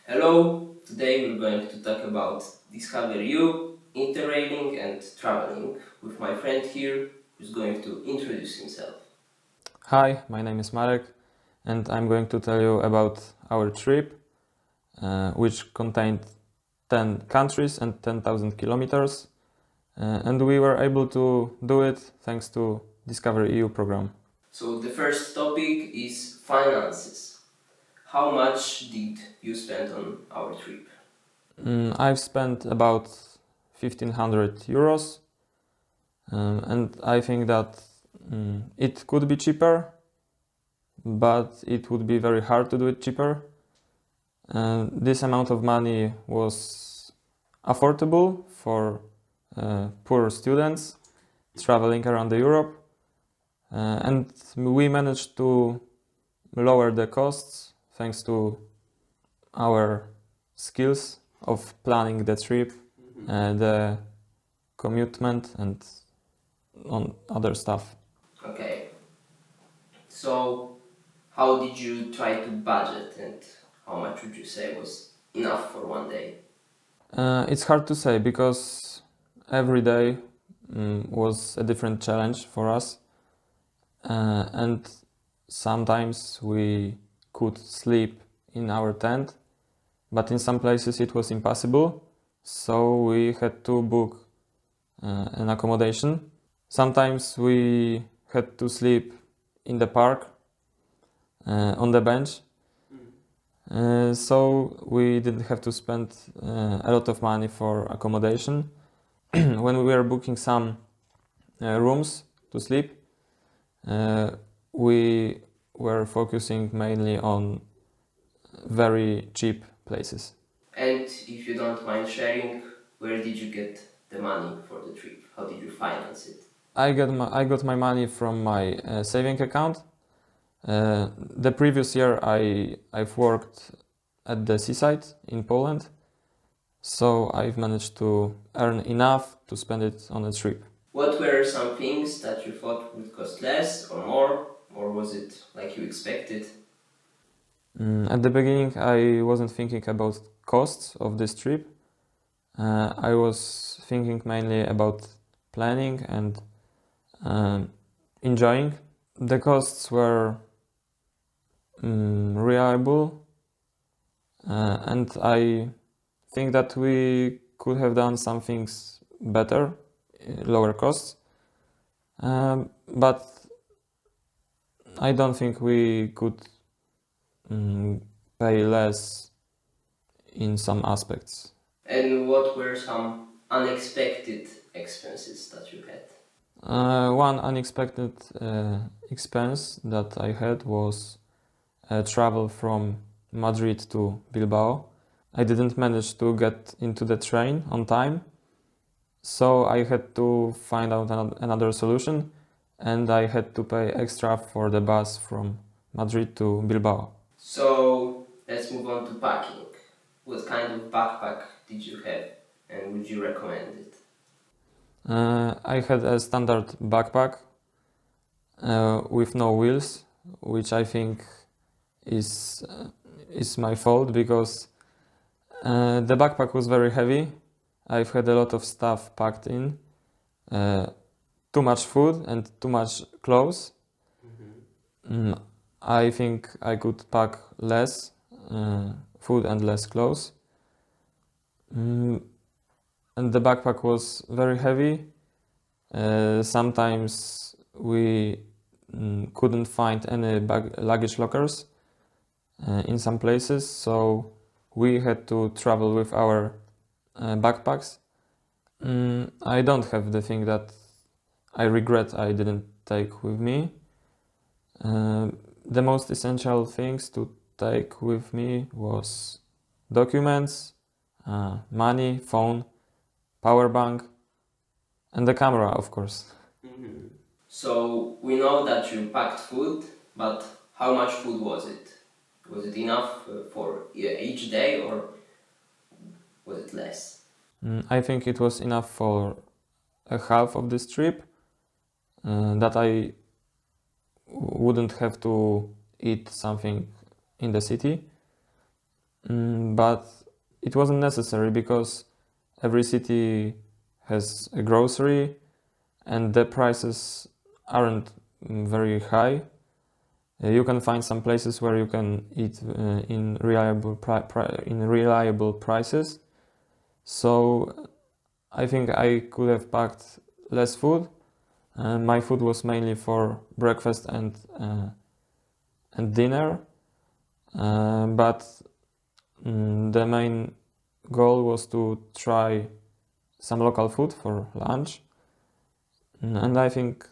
Hello, today we're going to talk about Discover You, interrailing and traveling with my friend here who's going to introduce himself. Hi, my name is Marek, and I'm going to tell you about our trip, which contained 10 countries and 10,000 kilometers, and we were able to do it thanks to Discover EU program. So the first topic is finances. How much did you spend on our trip? I've spent about 1500 euros, and I think that it could be cheaper, but it would be very hard to do it cheaper. This amount of money was affordable for poor students traveling around the Europe, and we managed to lower the costs thanks to our skills of planning the trip, the commitment, and on other stuff. Okay, so how did you try to budget and how much would you say was enough for one day? It's hard to say because every day was a different challenge for us, and sometimes we could sleep in our tent, but in some places it was impossible, so we had to book an accommodation. Sometimes we had to sleep in the park on the bench, so we didn't have to spend a lot of money for accommodation. When we were booking some rooms to sleep, we were focusing mainly on very cheap places. And if you don't mind sharing, where did you get the money for the trip? How did you finance it? I got my money from my saving account. The previous year I've worked at the seaside in Poland, so I've managed to earn enough to spend it on a trip. What were some things that you thought would cost less or more, or was it like you expected? At the beginning, I wasn't thinking about costs of this trip. I was thinking mainly about planning and enjoying. The costs were reliable, and I think that we could have done some things better, lower costs. But I don't think we could pay less in some aspects. And what were some unexpected expenses that you had? One unexpected expense that I had was travel from Madrid to Bilbao. I didn't manage to get into the train on time, so I had to find out another solution, and I had to pay extra for the bus from Madrid to Bilbao. So let's move on to packing. What kind of backpack did you have, and would you recommend it? I had a standard backpack with no wheels, which I think is my fault because the backpack was very heavy. I've had a lot of stuff packed in, too much food and too much clothes. I think I could pack less food and less clothes. And the backpack was very heavy. Sometimes we couldn't find any luggage lockers in some places, so we had to travel with our backpacks. I don't have the thing that I regret I didn't take with me. The most essential things to take with me was documents, money, phone, power bank, and the camera, of course. So we know that you packed food, but how much food was it? Was it enough for each day or was it less? I think it was enough for a half of this trip, that I wouldn't have to eat something in the city. but it wasn't necessary because every city has a grocery and the prices aren't very high. You can find some places where you can eat in reliable prices. So I think I could have packed less food. My food was mainly for breakfast and dinner, but the main goal was to try some local food for lunch, and I think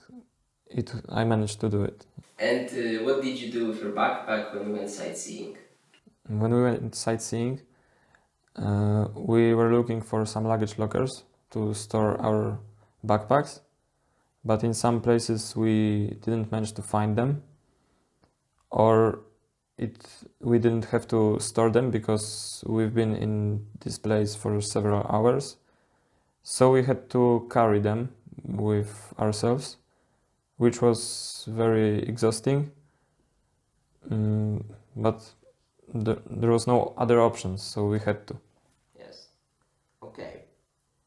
I managed to do it. And what did you do with your backpack when you went sightseeing? When we went sightseeing, we were looking for some luggage lockers to store our backpacks, but in some places we didn't manage to find them, or we didn't have to store them because we've been in this place for several hours. So we had to carry them with ourselves, which was very exhausting. But there was no other options, so we had to. Yes. Okay.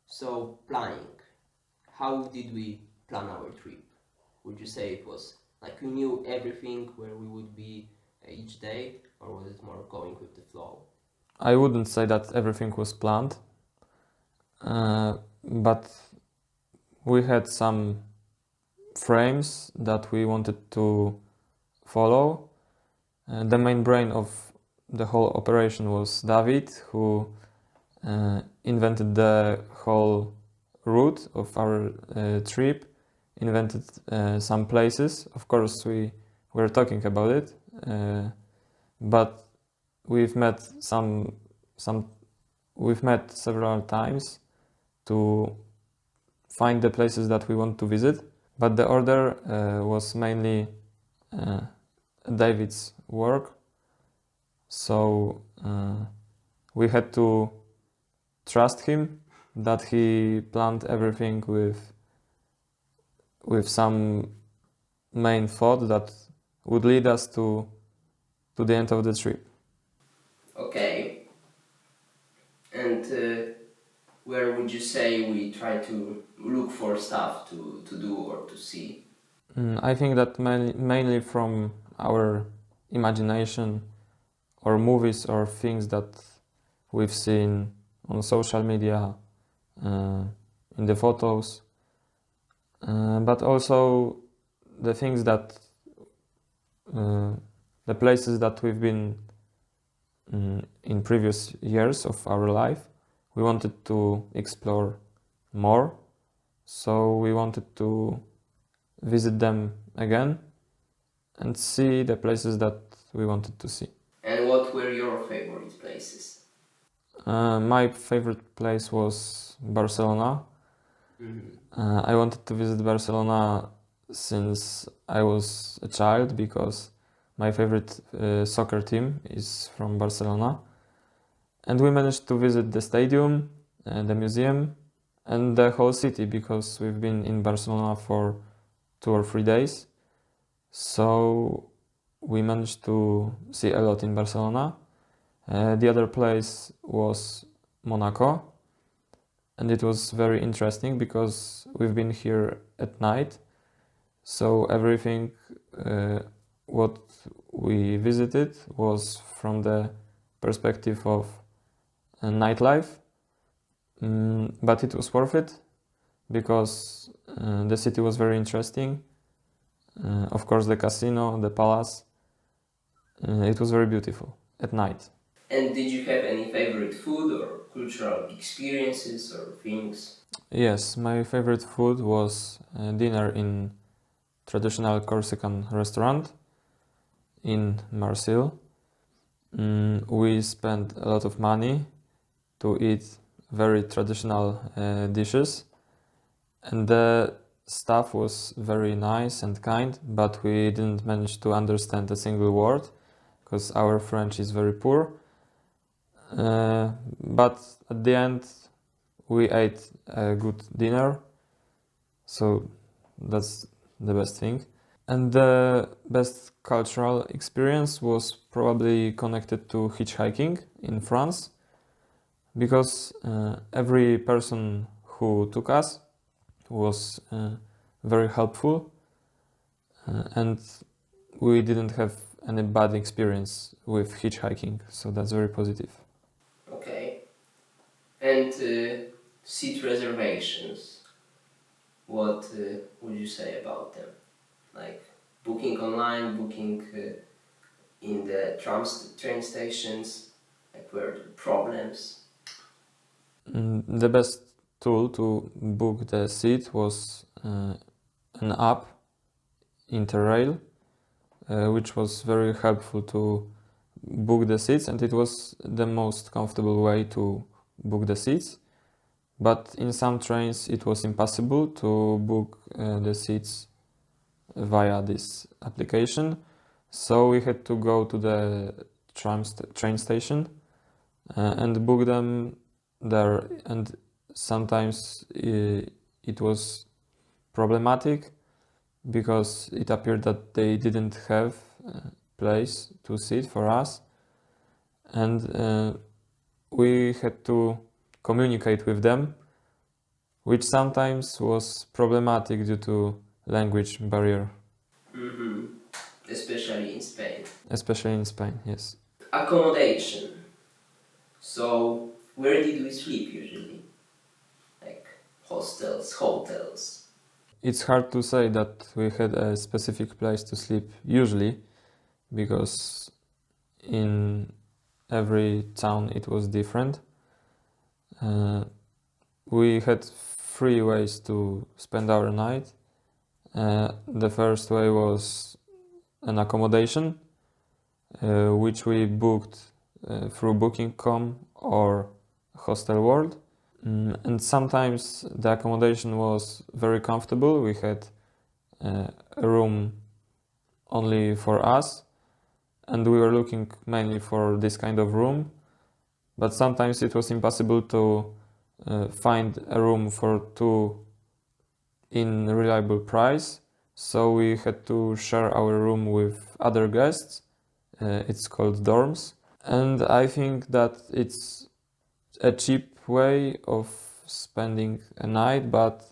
So planning. How did we plan our trip? Would you say it was like we knew everything where we would be each day, or was it more going with the flow? I wouldn't say that everything was planned, but we had some frames that we wanted to follow. The main brain of the whole operation was David, who invented the whole route of our trip, invented some places. Of course, we were talking about it, but we've met we've met several times to find the places that we want to visit. But the order was mainly David's work, so we had to trust him that he planned everything with some main thought that would lead us to the end of the trip. Okay. And where would you say we try to look for stuff to do or to see? I think that mainly from our imagination or movies or things that we've seen on social media, in the photos, but also the things that the places that we've been in previous years of our life, we wanted to explore more, so we wanted to visit them again and see the places that we wanted to see. And what were your favorite places? My favorite place was Barcelona. I wanted to visit Barcelona since I was a child because my favorite soccer team is from Barcelona. And we managed to visit the stadium, the museum, and the whole city because we've been in Barcelona for 2 or 3 days. So we managed to see a lot in Barcelona. The other place was Monaco, and it was very interesting because we've been here at night, so everything what we visited was from the perspective of nightlife, but it was worth it because the city was very interesting. Of course, the casino, the palace, it was very beautiful at night. And did you have any favorite food or cultural experiences or things? Yes, my favorite food was dinner in traditional Corsican restaurant in Marseille. We spent a lot of money to eat very traditional dishes, and the staff was very nice and kind, but we didn't manage to understand a single word because our French is very poor. But at the end, we ate a good dinner, so that's the best thing. And the best cultural experience was probably connected to hitchhiking in France, because every person who took us was very helpful, and we didn't have any bad experience with hitchhiking, so that's very positive. Okay. And seat reservations. What would you say about them? Like booking online, booking in the train stations, like were the problems? The best tool to book the seat was an app, Interrail, which was very helpful to book the seats, and it was the most comfortable way to book the seats. But in some trains it was impossible to book the seats via this application, so we had to go to the train station and book them there, and sometimes it was problematic because it appeared that they didn't have a place to sit for us, and we had to communicate with them, which sometimes was problematic due to language barrier. Mm-hmm. Especially in Spain. Especially in Spain, yes. Accommodation. So, where did we sleep usually? Like hostels, hotels. It's hard to say that we had a specific place to sleep usually, because in every town it was different. We had three ways to spend our night. The first way was an accommodation, which we booked through Booking.com or Hostel World. And sometimes the accommodation was very comfortable. We had a room only for us, and we were looking mainly for this kind of room. But sometimes it was impossible to find a room for two in reliable price, so we had to share our room with other guests. It's called dorms, and I think that it's a cheap way of spending a night, but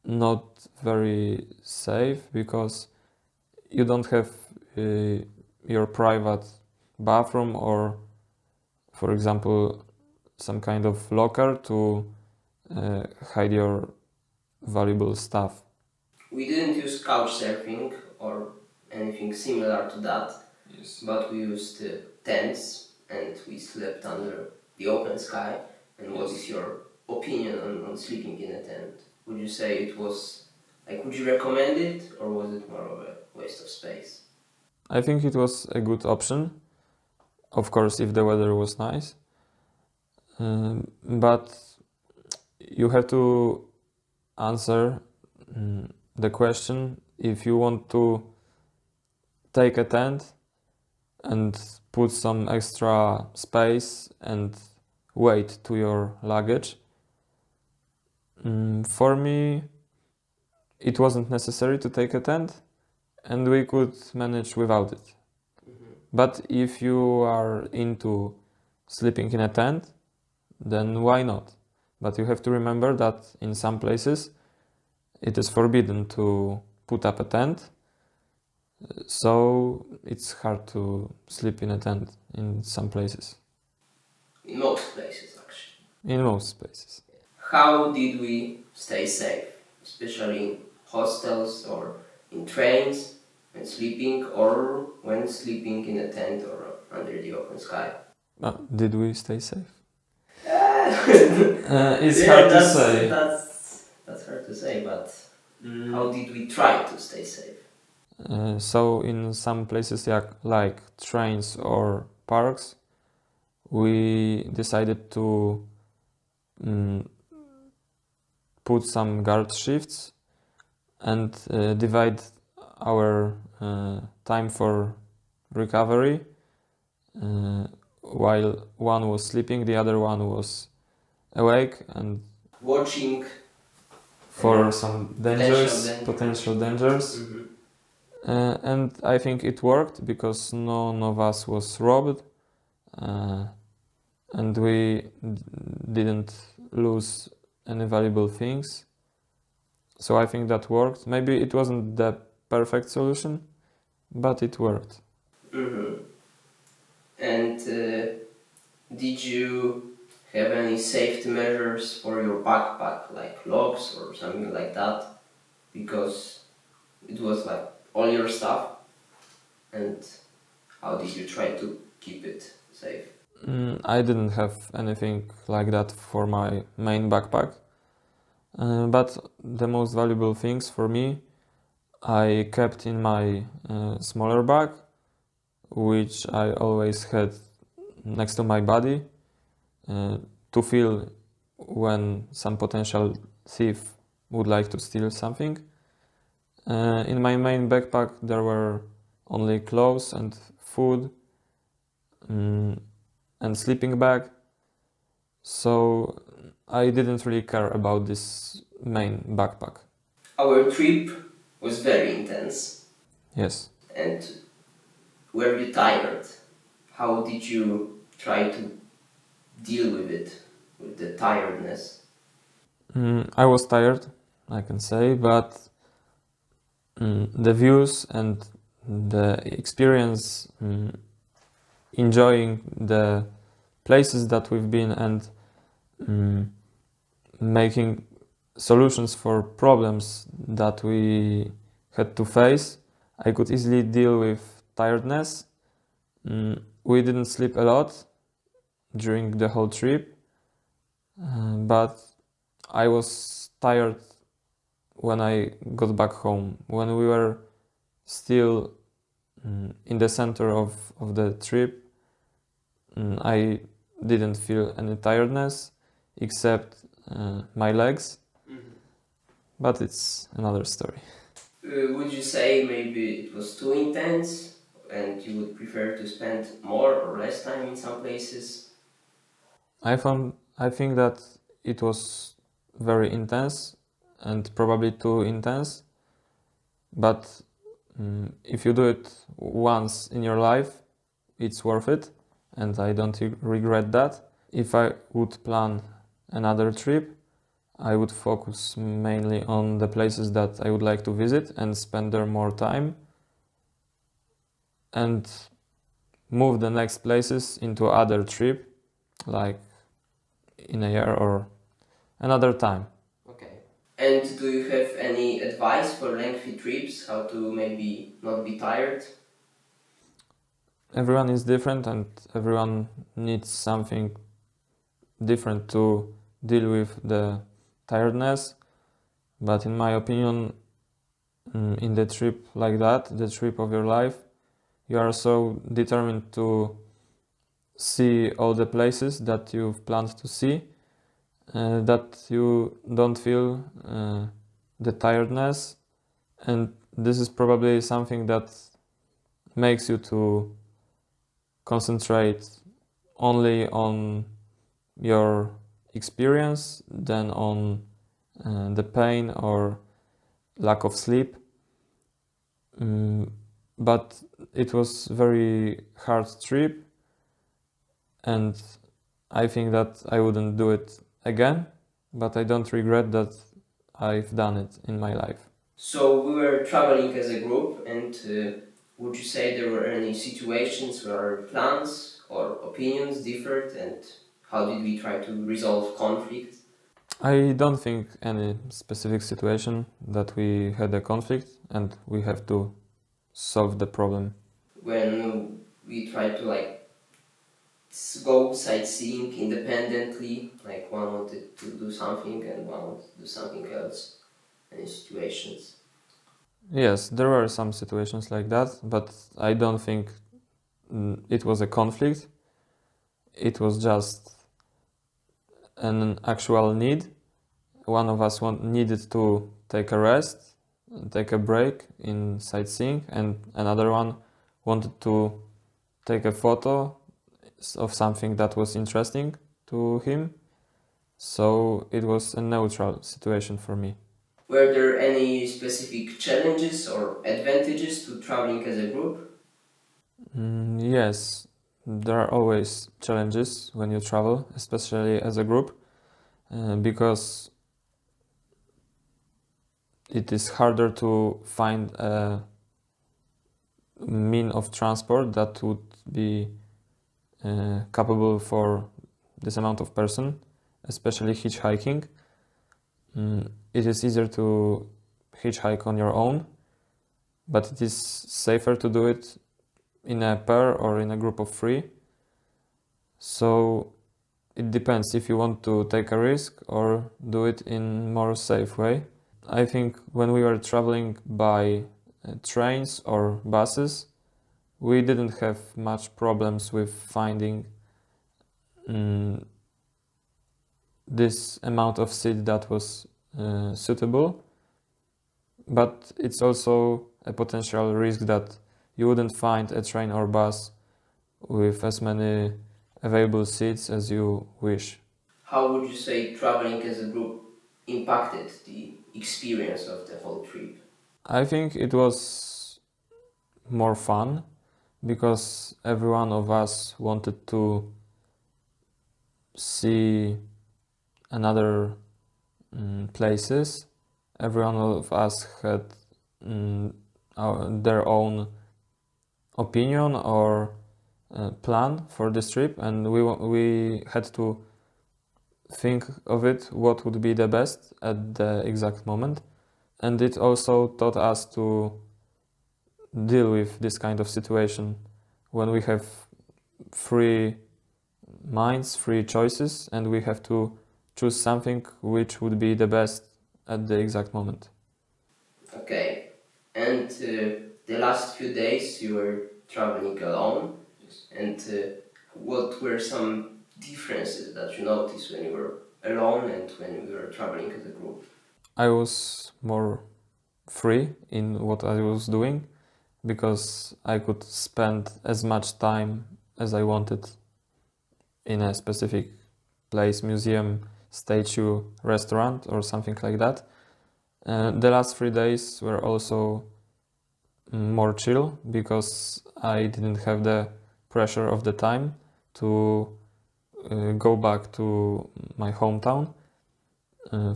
not very safe, because you don't have your private bathroom or, for example, some kind of locker to hide your valuable stuff. We didn't use couch surfing or anything similar to that, Yes. but we used tents and we slept under the open sky. And what is your opinion on sleeping in a tent? Would you say it was, like, would you recommend it, or was it more of a waste of space? I think it was a good option, of course, if the weather was nice. But you have to answer the question if you want to take a tent and put some extra space and weight to your luggage. For me, it wasn't necessary to take a tent, and we could manage without it. But if you are into sleeping in a tent, then why not? But you have to remember that in some places it is forbidden to put up a tent, so it's hard to sleep in a tent in some places. In most places, actually. In most places. How did we stay safe, especially in hostels or in trains when sleeping, or when sleeping in a tent or under the open sky? Did we stay safe? It's hard to say. That's hard to say, but how did we try to stay safe? So in some places like trains or parks, we decided to put some guard shifts and divide our time for recovery. While one was sleeping, the other one was awake and Watching for some potential dangers. Mm-hmm. And I think it worked because none of us was robbed, and we didn't lose any valuable things. So I think that worked. Maybe it wasn't the perfect solution, but it worked. Mm-hmm. And did you have any safety measures for your backpack, like locks or something like that? Because it was like all your stuff, and how did you try to keep it safe? I didn't have anything like that for my main backpack, but the most valuable things for me I kept in my smaller bag, which I always had next to my body uh, to feel when some potential thief would like to steal something. In my main backpack, there were only clothes and food, and sleeping bag, so I didn't really care about this main backpack. Our trip was very intense, Yes. and were you tired? How did you try to deal with it, with the tiredness? I was tired, I can say, but the views and the experience, enjoying the places that we've been, and making solutions for problems that we had to face, I could easily deal with tiredness. We didn't sleep a lot during the whole trip, but I was tired when I got back home. When we were still in the center of the trip, I didn't feel any tiredness except my legs, but it's another story. Would you say maybe it was too intense and you would prefer to spend more or less time in some places? I think that it was very intense and probably too intense, but if you do it once in your life, it's worth it, and I don't regret that. If I would plan another trip, I would focus mainly on the places that I would like to visit and spend there more time, and move the next places into other trip, like in a year or another time. Okay. And do you have any advice for lengthy trips, how to maybe not be tired? Everyone is different and everyone needs something different to deal with the tiredness, but in my opinion, in the trip like that, the trip of your life, you are so determined to see all the places that you've planned to see, that you don't feel the tiredness, and this is probably something that makes you to concentrate only on your experience than on the pain or lack of sleep. But it was very hard trip, and I think that I wouldn't do it again, but I don't regret that I've done it in my life. So we were traveling as a group, and would you say there were any situations where our plans or opinions differed, and how did we try to resolve conflict? I don't think any specific situation that we had a conflict and we have to solve the problem. When we tried to go sightseeing independently, like one wanted to do something and one wanted to do something else, any situations? Yes, there were some situations like that, but I don't think it was a conflict. It was just an actual need. One of us needed to take a rest, take a break in sightseeing, and another one wanted to take a photo of something that was interesting to him. So it was a neutral situation for me. Were there any specific challenges or advantages to traveling as a group? Yes, there are always challenges when you travel, especially as a group, because it is harder to find a mean of transport that would be capable for this amount of person, especially hitchhiking. It is easier to hitchhike on your own, but it is safer to do it in a pair or in a group of three. So it depends if you want to take a risk or do it in more safe way. I think when we were traveling by trains or buses, we didn't have much problems with finding this amount of seat that was suitable, but it's also a potential risk that you wouldn't find a train or bus with as many available seats as you wish. How would you say traveling as a group impacted the experience of the whole trip? I think it was more fun because every one of us wanted to see another places. Every one of us had their own opinion or plan for this trip, and we had to think of it what would be the best at the exact moment. And it also taught us to deal with this kind of situation when we have free minds, free choices, and we have to choose something which would be the best at the exact moment. Okay, and the last few days you were traveling alone, and what were some differences that you noticed when you were alone and when you were traveling as a group? I was more free in what I was doing because I could spend as much time as I wanted in a specific place, museum, statue, restaurant, or something like that. The last 3 days were also more chill because I didn't have the pressure of the time to go back to my hometown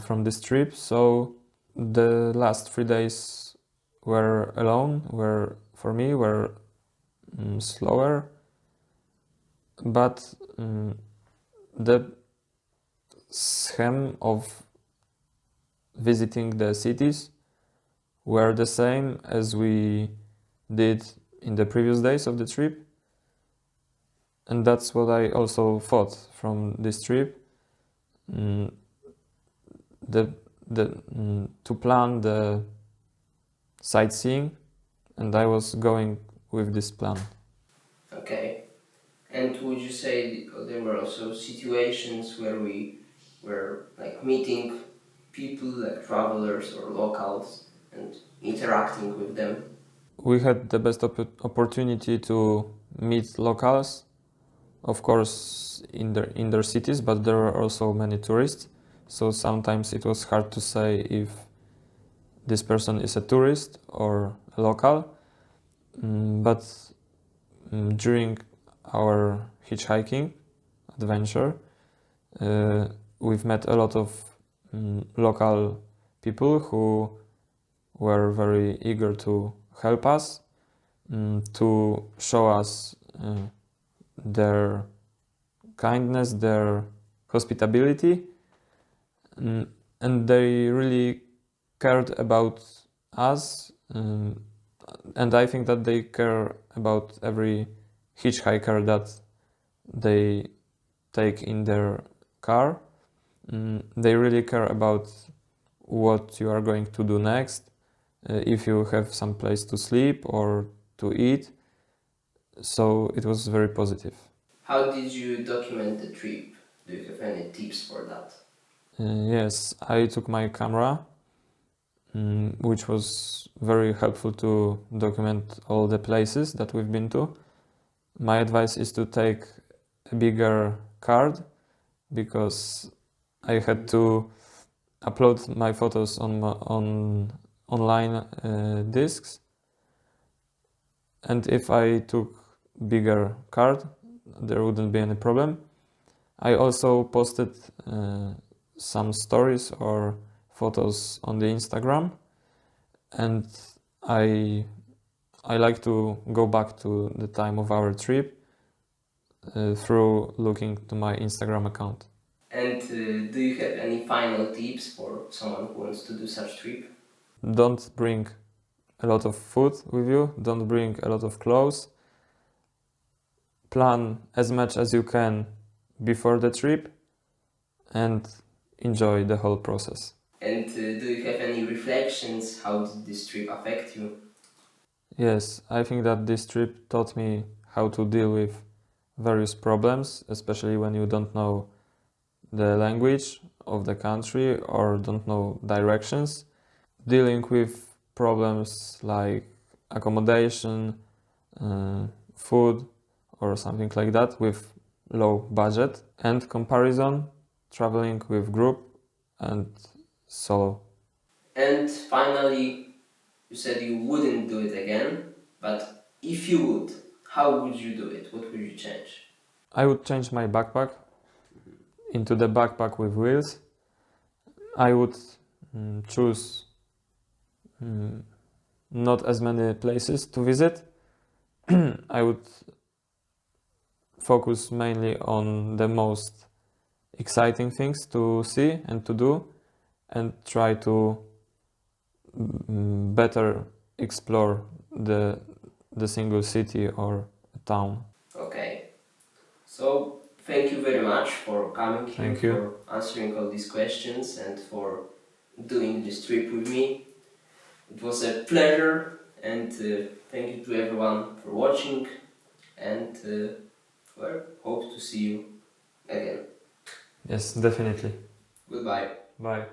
from this trip. So the last 3 days were alone, were for me were slower, but the scheme of visiting the cities were the same as we did in the previous days of the trip. And that's what I also thought from this trip. Mm, to plan the sightseeing, and I was going with this plan. Okay, and would you say there were also situations where we were like meeting people like travelers or locals and interacting with them? We had the best opportunity to meet locals, of course, in their cities, but there were also many tourists. So sometimes it was hard to say if this person is a tourist or a local. But during our hitchhiking adventure, we've met a lot of local people who were very eager to help us, to show us their kindness, their hospitality, and they really cared about us. And I think that they care about every hitchhiker that they take in their car. They really care about what you are going to do next, if you have some place to sleep or to eat. So it was very positive. How did you document the trip? Do you have any tips for that? Yes, I took my camera, which was very helpful to document all the places that we've been to. My advice is to take a bigger card because I had to upload my photos on online discs, and if I took bigger card, there wouldn't be any problem. I also posted some stories or photos on the Instagram, and I like to go back to the time of our trip through looking to my Instagram account. And do you have any final tips for someone who wants to do such trip? Don't bring a lot of food with you, don't bring a lot of clothes. Plan as much as you can before the trip and enjoy the whole process. And do you have any reflections? How did this trip affect you? Yes, I think that this trip taught me how to deal with various problems, especially when you don't know the language of the country or don't know directions. Dealing with problems like accommodation, food, or something like that with low budget, and comparison, traveling with group and solo. And finally, you said you wouldn't do it again, but if you would, how would you do it? What would you change? I would change my backpack into the backpack with wheels. I would choose not as many places to visit. I would focus mainly on the most exciting things to see and to do, and try to better explore the single city or town. Okay, so thank you very much for coming here, Thank you. for answering all these questions and for doing this trip with me. It was a pleasure, and thank you to everyone for watching, and well, hope to see you again. Yes, definitely. Goodbye. Bye.